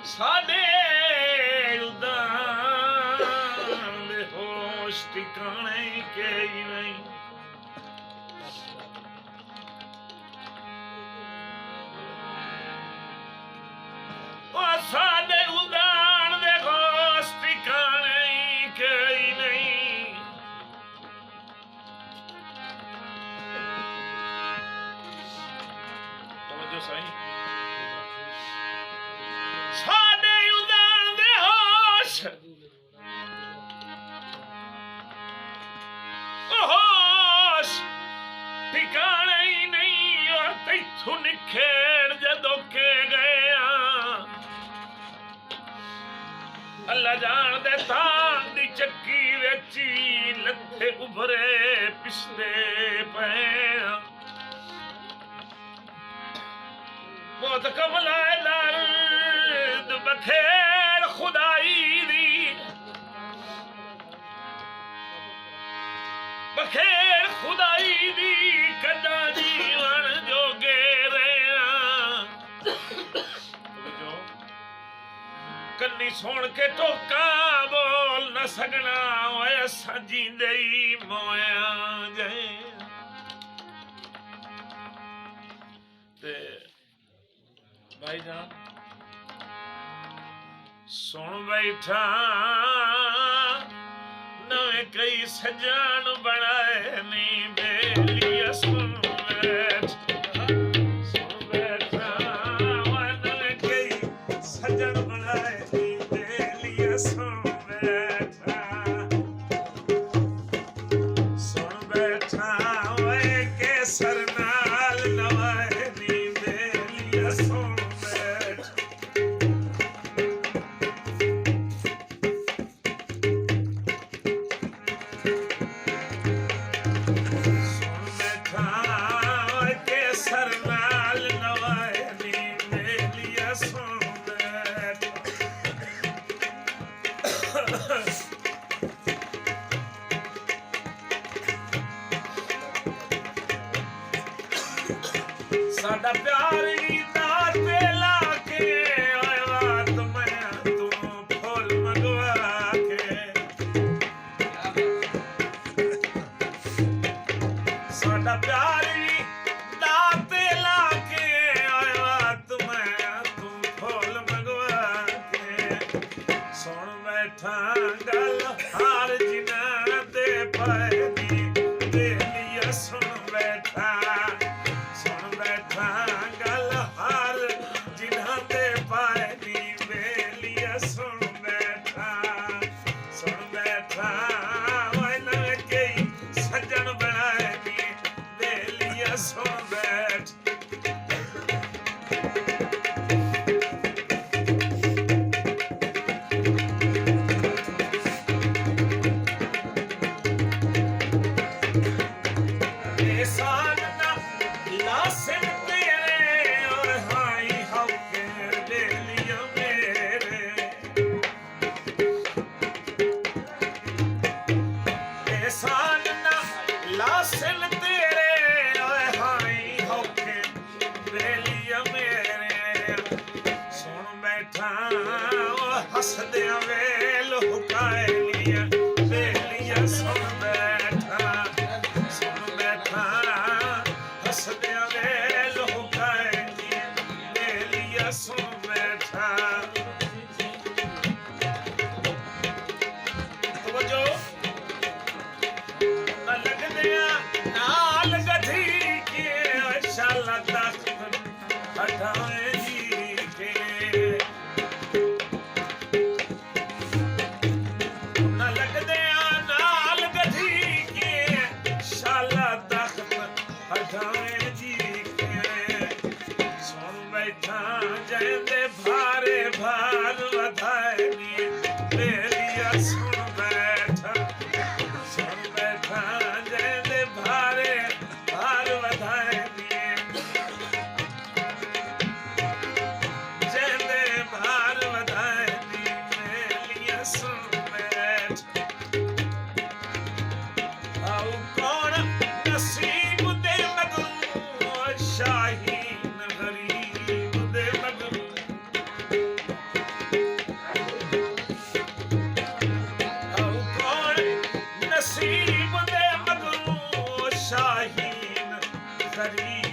साडे उदान दे होश ठिकाने के ही नहीं। साडे उदान दे होश ठिकाने के ही नहीं। तवज्जो सही। साडे उदान दे होश होश ठिकाने ही नहीं। और तैथू निखेड़ जदों के गए अल्लाह जान दे तां दी चक्की वेची लथे उभरे पिछले पे बहुत कमलाए दर्द बखेर खुदाई दी बखेर खुदाई दी कदा जीवन जोगे कन्नी सुन के टोका बोल न सकना ऐसा जींदे ही मोया जाए। ते भाई जान सुन बैठा नवे कई सजान बनाए नहीं बेलिया सुन बैठ सजन बनाए सुन बैठा वे केसर नाल नवाए नी बेलिया सुन बैठ। सुन बैठा वे केसर नाल नवाए नी बेलिया सुन साडा प्यार ही दाते लाके आया तुम्हें तू फूल मंगवा के। साडा प्यार ही दाते लाके आया तुम्हें तू फूल मंगवा के। सुन बैठा गल हार जिना दे पाए दी बेलिया सुन बैठा गल हार जिन्हां दे पाए नी बेलिया सुन बैठा वाला कई सजन बनाए नी बेलिया सुन बैठ। एहसान ना लासिन लासिल तेरे ओए हाई होके बेलिया मेरे। सुन बैठा हसदिया वेल हुकाए लिया बेलिया सुन बैठा हसदिया वेल हुकाए लिया बेलिया सुन बैठा। तवज्जो नाल गधी के शाला तख्त हटाए जी के न लगदे नाल गधी के शाला तख्त हटाए जी के। सुन बैठा जैंदे भारे भार वधाए नी बेलिया सुन बैठा जैंदे भारे भार वधाए दिए जैंदे भार वधाए दिए बेलिया सुन बैठ। आओ कौन नसीब दे मगरू शाहीन गरीब दे मगरू ਕਰੀ